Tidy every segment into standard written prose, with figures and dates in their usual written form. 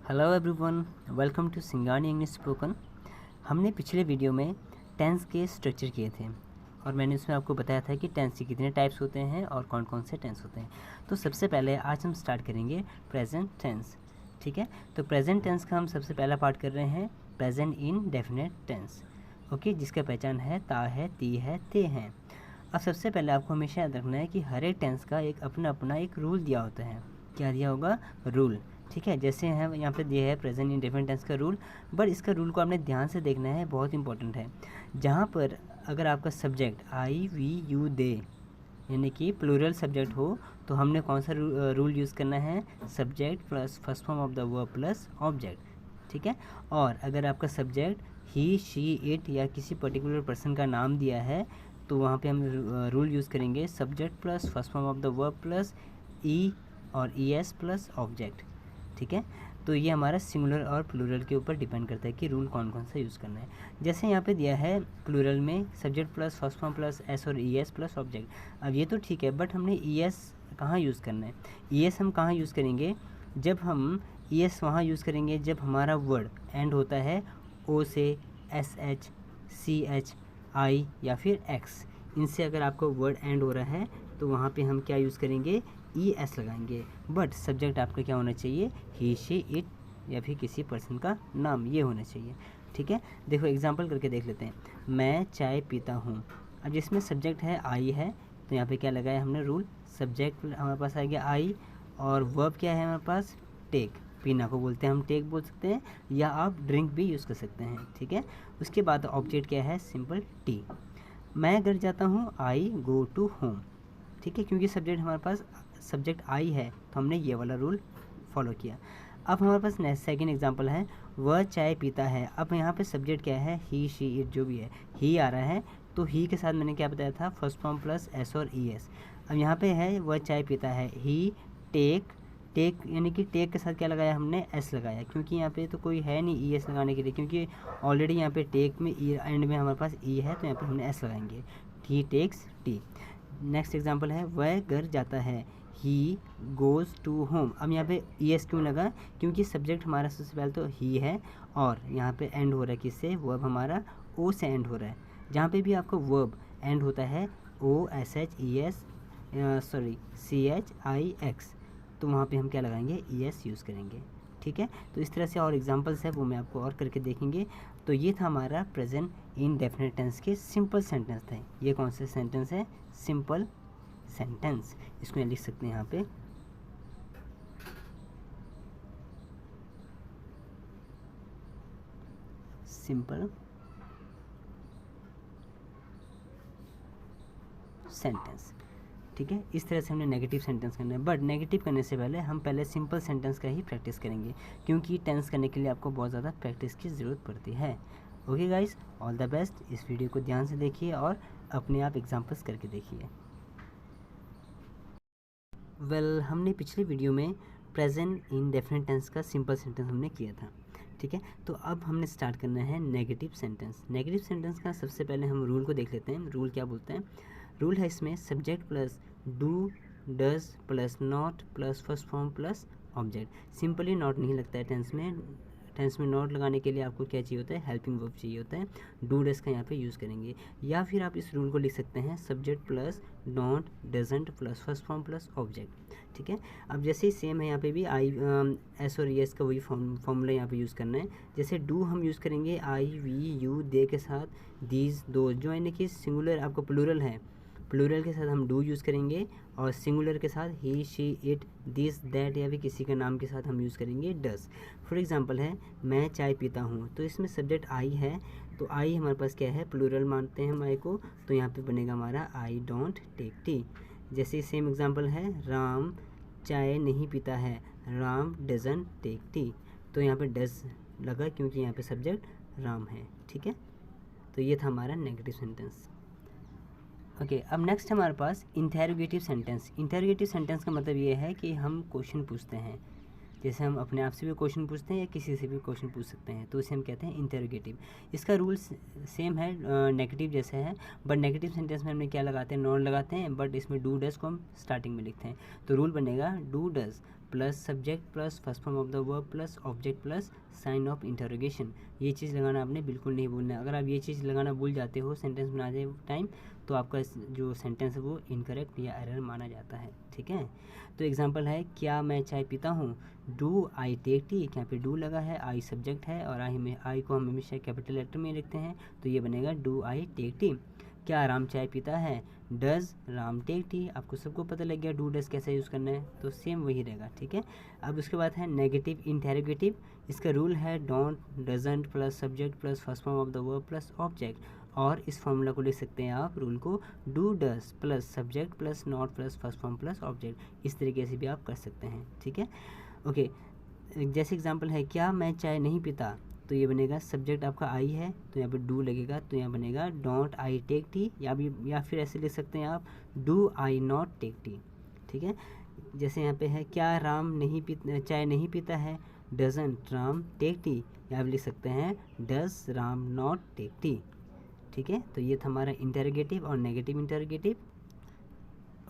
Hello everyone, welcome to Singhani English spoken. हमने पिछले video में टेंस के स्ट्रक्चर किए थे और मैंने उसमें आपको बताया था कि टेंस के कितने टाइप्स होते हैं और कौन कौन से टेंस होते हैं। तो सबसे पहले आज हम स्टार्ट करेंगे प्रेजेंट टेंस। ठीक है, तो प्रेजेंट टेंस का हम सबसे पहला पार्ट कर रहे हैं प्रेजेंट इन डेफिनेट टेंस। ओके, जिसका पहचान है ता है, ती है, ते हैं। अब सबसे पहले आपको हमेशा याद रखना है कि हर एक टेंस का एक अपना अपना एक रूल दिया होता है। क्या दिया होगा? रूल। ठीक है, जैसे है यहाँ पे दिया है प्रेजेंट इंडेफिनिट टेंस का रूल, बट इसका रूल को आपने ध्यान से देखना है, बहुत इंपॉर्टेंट है। जहाँ पर अगर आपका subject I we you they यानी कि प्लूरल सब्जेक्ट हो तो हमने कौन सा रूल यूज़ करना है? Subject plus first form of the verb plus object. ठीक है, और अगर आपका सब्जेक्ट ही शी इट या किसी पर्टिकुलर पर्सन का नाम दिया है तो वहाँ पे हम रूल यूज़ करेंगे subject plus first form of the verb plus E और ई एस प्लस ऑब्जेक्ट। ठीक है, तो ये हमारा सिंगुलर और प्लूरल के ऊपर डिपेंड करता है कि रूल कौन कौन सा यूज़ करना है। जैसे यहाँ पे दिया है प्लूरल में subject plus first form plus S और ई एस प्लस ऑब्जेक्ट। अब ये तो ठीक है, बट हमने ई एस कहाँ यूज़ करना है? ई एस हम कहाँ यूज़ करेंगे? जब हम ई एस वहाँ यूज़ करेंगे जब हमारा वर्ड एंड होता है ओ से, एस एच, सी एच, आई या फिर एक्स। इनसे अगर आपको वर्ड एंड हो रहा है तो वहाँ पे हम क्या यूज़ करेंगे? ई एस लगाएंगे। बट सब्जेक्ट आपका क्या होना चाहिए? ही शी इट या फिर किसी पर्सन का नाम, ये होना चाहिए। ठीक है, देखो एग्जांपल करके देख लेते हैं। मैं चाय पीता हूँ। अब जिसमें सब्जेक्ट है आई है तो यहाँ पे क्या लगाया हमने रूल? सब्जेक्ट हमारे पास आ गया आई और वर्ब क्या है हमारे पास? टेक। पीना को बोलते हैं हम टेक बोल सकते हैं या आप ड्रिंक भी यूज़ कर सकते हैं। ठीक है, उसके बाद ऑब्जेक्ट क्या है? Simple T. मैं घर जाता हूँ, आई गो टू होम। ठीक है, क्योंकि सब्जेक्ट हमारे पास सब्जेक्ट आई है तो हमने ये वाला रूल फॉलो किया। अब हमारे पास नेक्स्ट सेकेंड एग्जांपल है, वह चाय पीता है। अब यहाँ पे सब्जेक्ट क्या है? ही शी इट, जो भी है ही आ रहा है तो ही के साथ मैंने क्या बताया था? फर्स्ट फॉर्म प्लस एस और ई एस। अब यहाँ पे है वह चाय पीता है, ही टेक। टेक यानी कि टेक के साथ क्या लगाया हमने? एस लगाया, क्योंकि यहाँ पे तो कोई है नहीं ई एस लगाने के लिए, क्योंकि ऑलरेडी यहाँ पे टेक में ई एंड में हमारे पास ई है तो यहाँ पे हमने एस लगाएंगे। ही टेक्स टी। नेक्स्ट एग्जांपल है, वह घर जाता है, ही गोज़ टू होम। अब यहाँ पे ई एस क्यों लगा? क्योंकि सब्जेक्ट हमारा सबसे पहले तो ही है और यहाँ पे एंड हो रहा है किससे? वर्ब हमारा ओ से एंड हो रहा है। जहाँ पे भी आपको वर्ब एंड होता है O S H E S sorry C H I X, तो वहाँ पे हम क्या लगाएंगे? ई एस यूज़ करेंगे। ठीक है, तो इस तरह से और एग्जांपल्स है वो मैं आपको और करके देखेंगे। तो ये था हमारा प्रेजेंट इंडेफिनिट टेंस के सिंपल सेंटेंस थे। ये कौन से सेंटेंस है? Simple sentence. इसको लिख सकते हैं यहाँ पे सिंपल सेंटेंस। ठीक है, इस तरह से हमने नेगेटिव सेंटेंस करना है, बट नेगेटिव करने से पहले हम पहले सिंपल सेंटेंस का ही प्रैक्टिस करेंगे, क्योंकि टेंस करने के लिए आपको बहुत ज़्यादा प्रैक्टिस की ज़रूरत पड़ती है। Okay guys, all the best. इस वीडियो को ध्यान से देखिए और अपने आप एग्जाम्पल्स करके देखिए। हमने पिछले वीडियो में प्रेजेंट इंडेफिनिट टेंस का सिंपल सेंटेंस हमने किया था। ठीक है, तो अब हमने स्टार्ट करना है नेगेटिव सेंटेंस। नेगेटिव सेंटेंस का सबसे पहले हम रूल को देख लेते हैं। रूल क्या बोलते हैं? रूल है इसमें subject plus do does plus not plus first form plus object. Simply not नहीं लगता है टेंस में। टेंस में नॉट लगाने के लिए आपको क्या चाहिए होता है? हेल्पिंग वर्ब चाहिए होता है। डू डज का यहाँ पे यूज़ करेंगे, या फिर आप इस रूल को लिख सकते हैं subject plus don't doesn't plus first form plus object. ठीक है, अब जैसे ही सेम है यहाँ पे भी आई एस और एस का वही फॉर्मूला यहाँ पे यूज़ करना है। जैसे डू हम यूज़ करेंगे आई वी यू दे के साथ दीज दो, जो यानी कि सिंगुलर आपको प्लूरल है, प्लूरल के साथ हम डू यूज़ करेंगे और सिंगुलर के साथ ही शी इट दिस दैट या फिर किसी का नाम के साथ हम यूज़ करेंगे डस। फॉर एग्जांपल है मैं चाय पीता हूँ, तो इसमें सब्जेक्ट आई है तो आई हमारे पास क्या है? प्लूरल मानते हैं हम आई को, तो यहाँ पे बनेगा हमारा आई डोंट टेक टी। जैसे सेम एग्जांपल है राम चाय नहीं पीता है, राम डजंट टेक टी, तो यहाँ पे डज लगा क्योंकि यहाँ पे सब्जेक्ट राम है। ठीक है, तो ये था हमारा नेगेटिव सेंटेंस। ओके, अब नेक्स्ट हमारे पास इंटेरोगेटिव सेंटेंस। इंटेरोगेटिव सेंटेंस का मतलब ये है कि हम क्वेश्चन पूछते हैं, जैसे हम अपने आप से भी क्वेश्चन पूछते हैं या किसी से भी क्वेश्चन पूछ सकते हैं, तो इसे हम कहते हैं इंटेरोगेटिव। इसका रूल सेम है नेगेटिव जैसे है, बट नेगेटिव सेंटेंस में हमने क्या लगाते हैं? नॉट लगाते हैं, बट इसमें डू डज को हम स्टार्टिंग में लिखते हैं। तो रूल बनेगा do does plus subject plus first form of the verb plus object plus sign of interrogation. ये चीज़ लगाना आपने बिल्कुल नहीं भूलना है। अगर आप ये चीज़ लगाना भूल जाते हो सेंटेंस बनाते टाइम तो आपका जो सेंटेंस है वो इनकरेक्ट या एरर माना जाता है। ठीक है, तो एग्जांपल है क्या मैं चाय पीता हूँ, डू आई टेक टी, यहाँ पे डू लगा है, आई सब्जेक्ट है और आई को हम हमेशा कैपिटल लेटर में लिखते हैं तो ये बनेगा डू आई टेक टी। क्या राम चाय पीता है, डज राम टेक टी। आपको सबको पता लग गया डू डज कैसे यूज़ करना है, तो सेम वही रहेगा। ठीक है, अब उसके बाद है नेगेटिव इंटेरोगेटिव। इसका रूल है don't doesn't plus subject plus first form of the verb plus object, और इस फॉर्मूला को लिख सकते हैं आप रूल को do does plus subject plus not plus first form plus object. इस तरीके से भी आप कर सकते हैं। ठीक है, ओके, जैसे एग्जांपल है क्या मैं चाय नहीं पीता, तो ये बनेगा सब्जेक्ट आपका आई है तो यहाँ पे डू लगेगा, तो यहाँ बनेगा डोंट आई टेक टी, या फिर ऐसे लिख सकते हैं आप do I not take tea. ठीक है, जैसे यहाँ पे है क्या राम चाय नहीं पीता है, डजंट राम टेक टी, यहाँ पे लिख सकते हैं does Ram not take tea. ठीक है, तो ये था हमारा इंटरोगेटिव और नेगेटिव इंटरोगेटिव।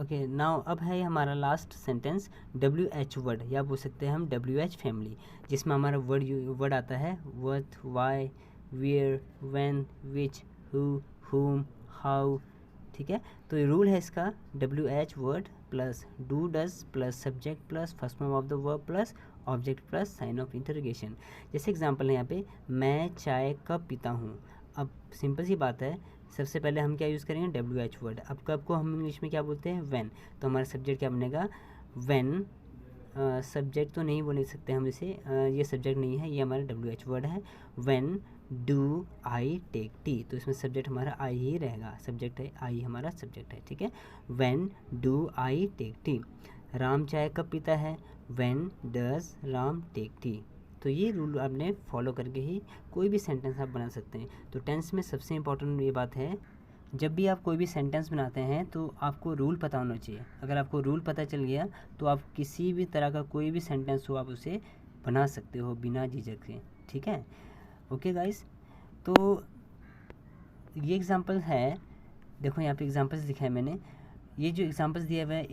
ओके, नाउ अब है हमारा लास्ट सेंटेंस WH वर्ड, या बोल सकते हैं हम WH फैमिली, जिसमें हमारा वर्ड आता है what, why, where, when, which, who, whom, how. ठीक है, तो ये रूल है इसका WH word plus do does plus subject plus first form of the verb plus object plus sign of interrogation. जैसे एग्जांपल है यहाँ पे मैं चाय कब पीता हूँ। अब सिंपल सी बात है, सबसे पहले हम क्या यूज़ करेंगे WH वर्ड। अब कब को हम इंग्लिश में क्या बोलते हैं, व्हेन, तो हमारा सब्जेक्ट क्या बनेगा व्हेन। सब्जेक्ट तो नहीं बोल सकते हम इसे, ये सब्जेक्ट नहीं है, ये हमारा WH वर्ड है। When do I take tea, तो इसमें सब्जेक्ट हमारा आई ही रहेगा, सब्जेक्ट है आई, हमारा सब्जेक्ट है। ठीक है, when do I take tea. Ram चाय कब पीता है, when does Ram take tea. तो ये रूल आपने फॉलो करके ही कोई भी सेंटेंस आप बना सकते हैं। तो टेंस में सबसे इम्पोर्टेंट ये बात है, जब भी आप कोई भी सेंटेंस बनाते हैं तो आपको रूल पता होना चाहिए। अगर आपको रूल पता चल गया तो आप किसी भी तरह का कोई भी सेंटेंस हो आप उसे बना सकते हो बिना झिझक से। ठीक है, ओके गाइस, तो ये एग्जांपल है, देखो यहाँ पे एग्जांपल्स दिखाए मैंने, ये जो एग्जांपल्स दिया हुआ है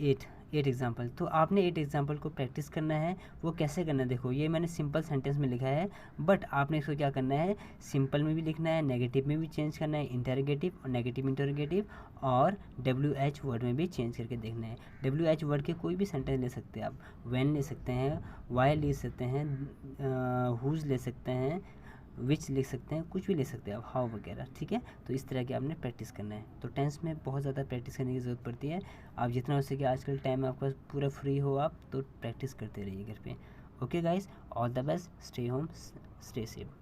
8 एग्जाम्पल, तो आपने 8 एग्जाम्पल को प्रैक्टिस करना है। वो कैसे करना है, देखो ये मैंने सिंपल सेंटेंस में लिखा है, बट आपने इसको क्या करना है, सिंपल में भी लिखना है, नेगेटिव में भी चेंज करना है, इंटरोगेटिव और नेगेटिव इंटरोगेटिव, और WH वर्ड में भी चेंज करके देखना है। WH वर्ड के कोई भी सेंटेंस ले सकते हैं आप, व्हेन ले सकते हैं, वाई ले सकते हैं, हुज ले सकते हैं, विच लिख सकते हैं, कुछ भी ले सकते हैं आप, हाउ वगैरह। ठीक है, तो इस तरह की आपने प्रैक्टिस करना है। तो टेंस में बहुत ज़्यादा प्रैक्टिस करने की ज़रूरत पड़ती है। आप जितना हो सके, आजकल टाइम आपका पूरा फ्री हो आप तो प्रैक्टिस करते रहिए घर पे। Okay guys, all the best, stay home, stay safe.